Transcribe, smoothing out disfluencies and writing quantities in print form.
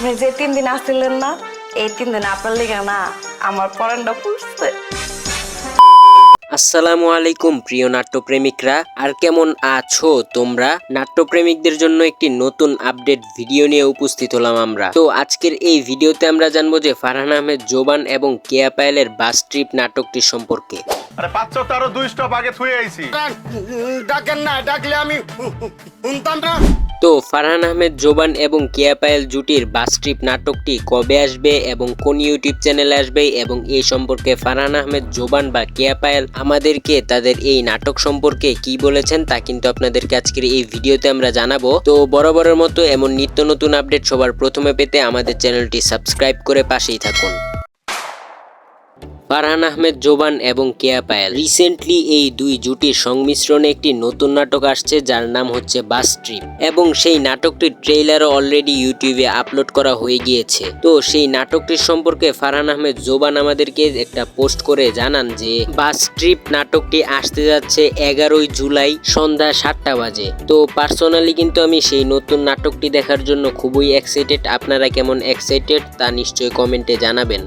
আপনি যে 3 দিন আসছিলেন না, এই 3 দিন আপনার লেগে না আমার পরানটা পুড়ছে। আসসালামু আলাইকুম প্রিয় নাট্যপ্রেমিকরা, আর কেমন আছো তোমরা? নাট্যপ্রেমিকদের জন্য একটি নতুন আপডেট ভিডিও নিয়ে উপস্থিত হলাম আমরা। তো আজকের এই ভিডিওতে আমরা জানবো যে ফারহান আহমেদ জোবান এবং কেয়া পায়েলের বাস ট্রিপ নাটকটি সম্পর্কে। আরে 512 স্টপ আগে থুয়ে আইছি। ডাকেন না, ডাকলে আমি শুনতাম না। তো ফারহান আহমেদ জোবান এবং কেয়া পায়েল জুটির বাস ট্রিপ নাটকটি কবে আসবে এবং কোন ইউটিউব চ্যানেলে আসবে এবং এই সম্পর্কে ফারহান আহমেদ জোবান বা কেয়া পায়েল আমাদেরকে তাদের এই নাটক সম্পর্কে কি বলেছেন তা কিন্তু আপনাদেরকে আজকের এই ভিডিওতে আমরা জানাবো। তো বরাবরের মতো এমন নিত্য নতুন আপডেট সবার প্রথমে পেতে আমাদের চ্যানেলটি সাবস্ক্রাইব করে পাশেই থাকুন। ফারহান আহমেদ জোবান এবং কেয়া পায়েল রিসেন্টলি এই দুই জুটির সংমিশ্রণে একটি নতুন নাটক আসছে যার নাম হচ্ছে বাস ট্রিপ, এবং সেই নাটকটির ট্রেইলারও অলরেডি ইউটিউবে আপলোড করা হয়ে গিয়েছে। তো সেই নাটকটির সম্পর্কে ফারহান আহমেদ জোবান আমাদেরকে একটা পোস্ট করে জানান যে বাস ট্রিপ নাটকটি আসতে যাচ্ছে 11 জুলাই সন্ধ্যা 7টা বাজে। তো পার্সোনালি কিন্তু আমি সেই নতুন নাটকটি দেখার জন্য খুবই এক্সাইটেড। আপনারা কেমন এক্সাইটেড তা নিশ্চয়ই কমেন্টে জানাবেন।